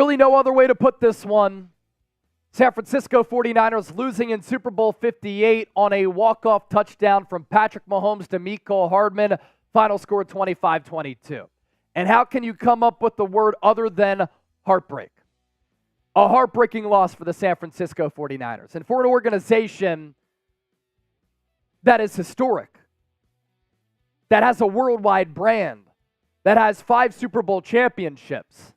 Really no other way to put this one. San Francisco 49ers losing in Super Bowl 58 on a walk-off touchdown from Patrick Mahomes to Mecole Hardman. Final score 25-22. And how can you come up with the word other than heartbreak? A heartbreaking loss for the San Francisco 49ers. And for an organization that is historic, that has a worldwide brand, that has 5 Super Bowl championships,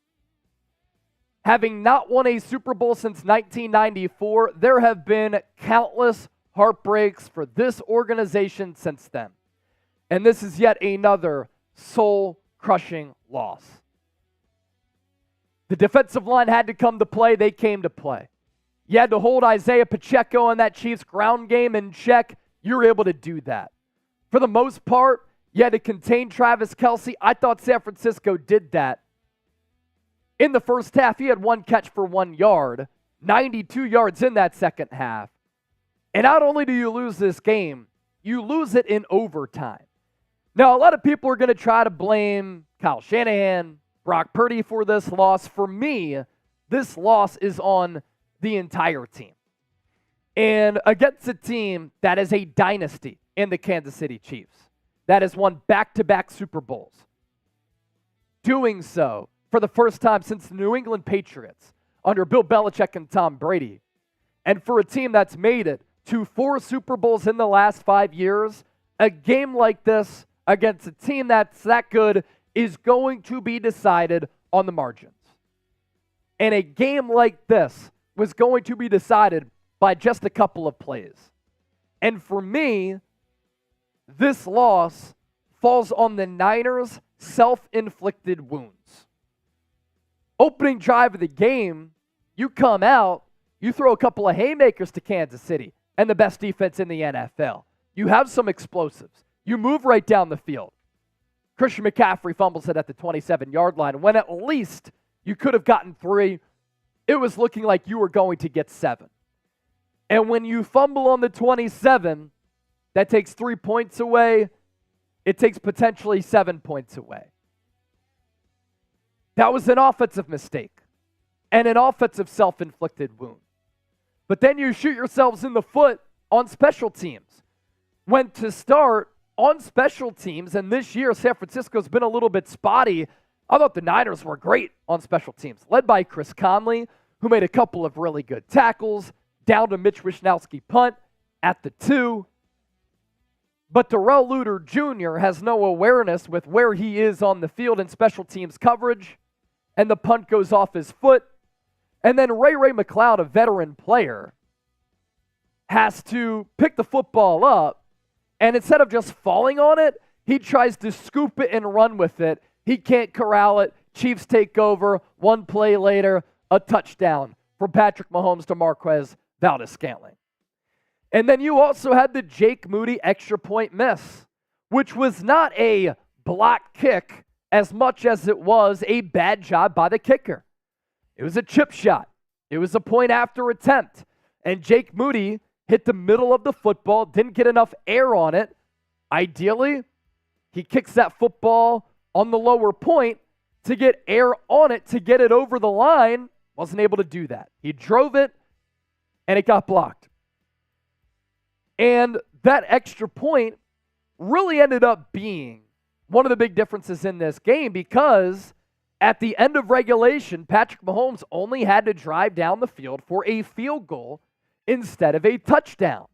having not won a Super Bowl since 1994, there have been countless heartbreaks for this organization since then. And this is yet another soul-crushing loss. The defensive line had to come to play. They came to play. You had to hold Isaiah Pacheco and that Chiefs ground game in check. You were able to do that. For the most part, you had to contain Travis Kelce. I thought San Francisco did that. In the first half, he had 1 catch for 1 yard, 92 yards in that second half. And not only do you lose this game, you lose it in overtime. Now, a lot of people are going to try to blame Kyle Shanahan, Brock Purdy for this loss. For me, this loss is on the entire team. And against a team that is a dynasty in the Kansas City Chiefs, that has won back-to-back Super Bowls. Doing so for the first time since the New England Patriots under Bill Belichick and Tom Brady. And for a team that's made it to 4 Super Bowls in the last 5 years, a game like this against a team that's that good is going to be decided on the margins. And a game like this was going to be decided by just a couple of plays. And for me, this loss falls on the Niners' self-inflicted wounds. Opening drive of the game, you come out, you throw a couple of haymakers to Kansas City and the best defense in the NFL. You have some explosives. You move right down the field. Christian McCaffrey fumbles it at the 27-yard line. When at least you could have gotten 3, it was looking like you were going to get 7. And when you fumble on the 27, that takes 3 points away. It takes potentially 7 points away. That was an offensive mistake and an offensive self-inflicted wound. But then you shoot yourselves in the foot on special teams. When to start on special teams, and this year San Francisco's been a little bit spotty. I thought the Niners were great on special teams, led by Chris Conley, who made a couple of really good tackles, down to Mitch Wishnowsky punt at the 2. But Darrell Luter Jr. has no awareness with where he is on the field in special teams coverage, and the punt goes off his foot. And then Ray McCloud, a veteran player, has to pick the football up, and instead of just falling on it, he tries to scoop it and run with it. He can't corral it. Chiefs take over. 1 play later, a touchdown from Patrick Mahomes to Marquez Valdes-Scantling. And then you also had the Jake Moody extra point miss, which was not a block kick as much as it was a bad job by the kicker. It was a chip shot. It was a point after attempt. And Jake Moody hit the middle of the football, didn't get enough air on it. Ideally, he kicks that football on the lower point to get air on it, to get it over the line. Wasn't able to do that. He drove it, and it got blocked. And that extra point really ended up being one of the big differences in this game, because at the end of regulation, Patrick Mahomes only had to drive down the field for a field goal instead of a touchdown.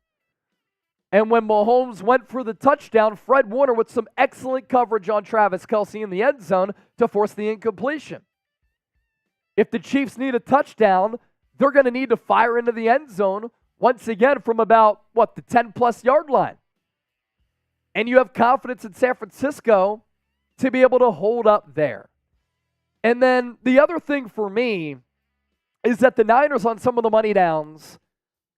And when Mahomes went for the touchdown, Fred Warner with some excellent coverage on Travis Kelce in the end zone to force the incompletion. If the Chiefs need a touchdown, they're going to need to fire into the end zone once again from about, the 10-plus yard line. And you have confidence in San Francisco to be able to hold up there. And then the other thing for me is that the Niners on some of the money downs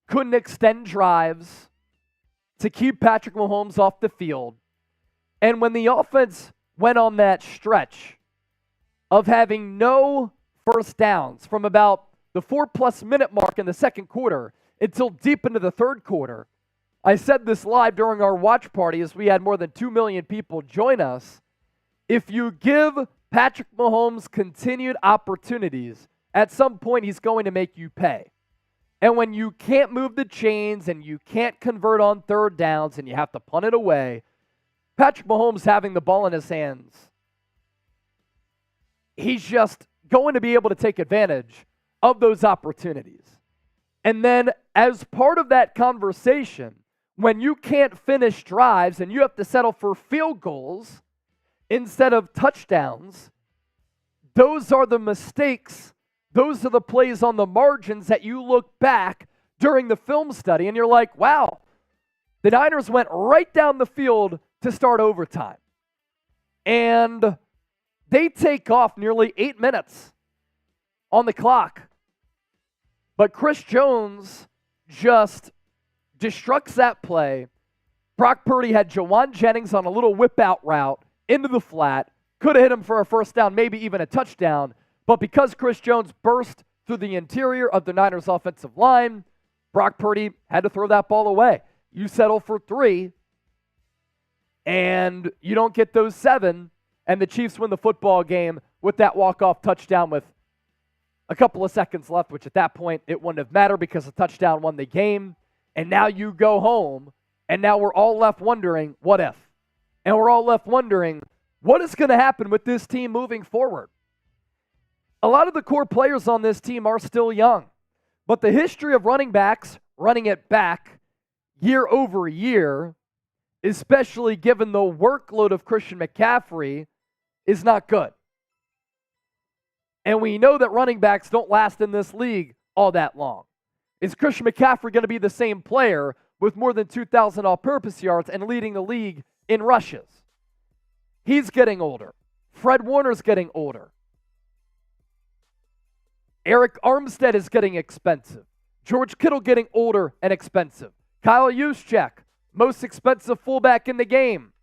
couldn't extend drives to keep Patrick Mahomes off the field. And when the offense went on that stretch of having no first downs from about the 4+ minute mark in the second quarter until deep into the third quarter, I said this live during our watch party as we had more than 2 million people join us. If you give Patrick Mahomes continued opportunities at some point he's going to make you pay. And when you can't move the chains and you can't convert on third downs and you have to punt it away, Patrick Mahomes having the ball in his hands, he's just going to be able to take advantage of those opportunities. And then as part of that conversation, when you can't finish drives and you have to settle for field goals instead of touchdowns, those are the mistakes. Those are the plays on the margins that you look back during the film study and you're like, wow, the Niners went right down the field to start overtime. And they take off nearly 8 minutes on the clock. But Chris Jones just destructs that play. Brock Purdy had Jauan Jennings on a little whip-out route into the flat. Could have hit him for a first down, maybe even a touchdown. But because Chris Jones burst through the interior of the Niners' offensive line, Brock Purdy had to throw that ball away. You settle for 3, and you don't get those 7, and the Chiefs win the football game with that walk-off touchdown with a couple of seconds left, which at that point it wouldn't have mattered because the touchdown won the game. And now you go home, and now we're all left wondering, what if? And we're all left wondering, what is going to happen with this team moving forward? A lot of the core players on this team are still young, but the history of running backs running it back year over year, especially given the workload of Christian McCaffrey, is not good. And we know that running backs don't last in this league all that long. Is Christian McCaffrey going to be the same player with more than 2,000 all-purpose yards and leading the league in rushes? He's getting older. Fred Warner's getting older. Eric Armstead is getting expensive. George Kittle getting older and expensive. Kyle Juszczyk, most expensive fullback in the game.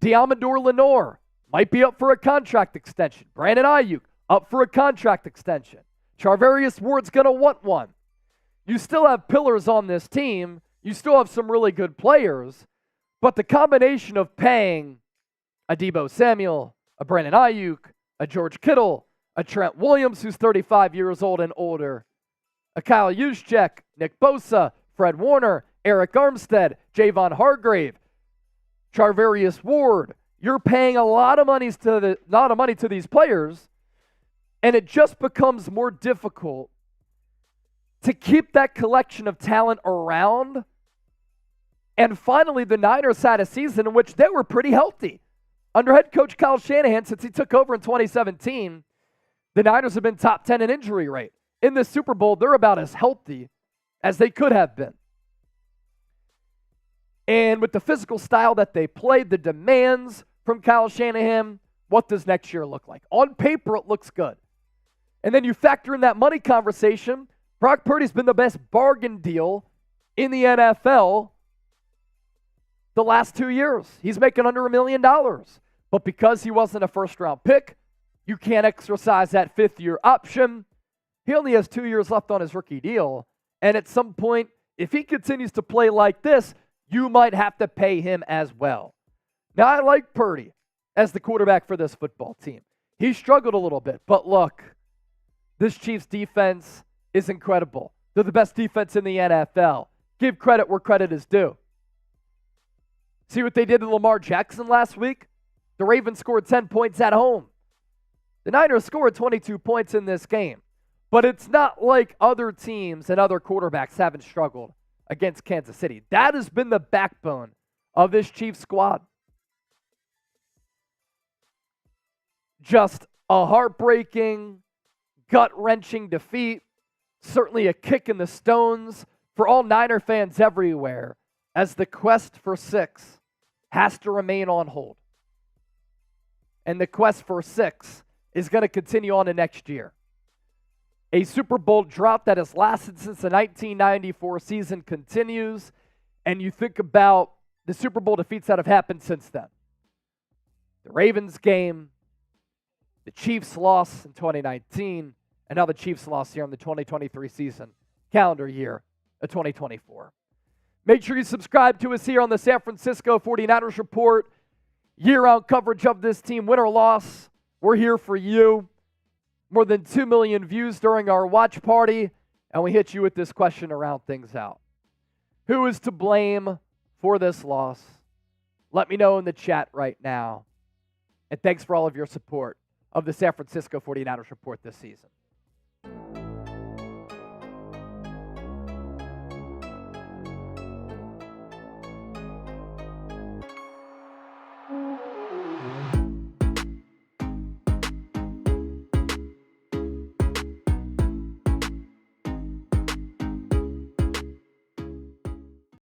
Diamador Lenore might be up for a contract extension. Brandon Aiyuk up for a contract extension. Charvarius Ward's going to want one. You still have pillars on this team. You still have some really good players. But the combination of paying a Deebo Samuel, a Brandon Aiyuk, a George Kittle, a Trent Williams who's 35 years old and older, a Kyle Juszczyk, Nick Bosa, Fred Warner, Eric Armstead, Javon Hargrave, Charvarius Ward. You're paying a lot of money to these players, and it just becomes more difficult to keep that collection of talent around. And finally, the Niners had a season in which they were pretty healthy. Under head coach Kyle Shanahan, since he took over in 2017, the Niners have been top 10 in injury rate. In the Super Bowl, they're about as healthy as they could have been. And with the physical style that they played, the demands from Kyle Shanahan, what does next year look like? On paper, it looks good. And then you factor in that money conversation. Brock Purdy's been the best bargain deal in the NFL the last 2 years. He's making under $1 million. But because he wasn't a first-round pick, you can't exercise that fifth-year option. He only has 2 years left on his rookie deal. And at some point, if he continues to play like this, you might have to pay him as well. Now, I like Purdy as the quarterback for this football team. He struggled a little bit, but look, this Chiefs defense is incredible. They're the best defense in the NFL. Give credit where credit is due. See what they did to Lamar Jackson last week? The Ravens scored 10 points at home. The Niners scored 22 points in this game. But it's not like other teams and other quarterbacks haven't struggled against Kansas City. That has been the backbone of this Chiefs squad. Just a heartbreaking, gut-wrenching defeat. Certainly a kick in the stones for all Niner fans everywhere as the quest for 6 has to remain on hold. And the quest for 6 is going to continue on to next year. A Super Bowl drought that has lasted since the 1994 season continues, and you think about the Super Bowl defeats that have happened since then. The Ravens game, the Chiefs loss in 2019, and now the Chiefs loss here in the 2023 season, calendar year of 2024. Make sure you subscribe to us here on the San Francisco 49ers Report. Year-round coverage of this team, win or loss, we're here for you. more than 2 million views during our watch party, and we hit you with this question to round things out. Who is to blame for this loss? Let me know in the chat right now. And thanks for all of your support of the San Francisco 49ers Report this season.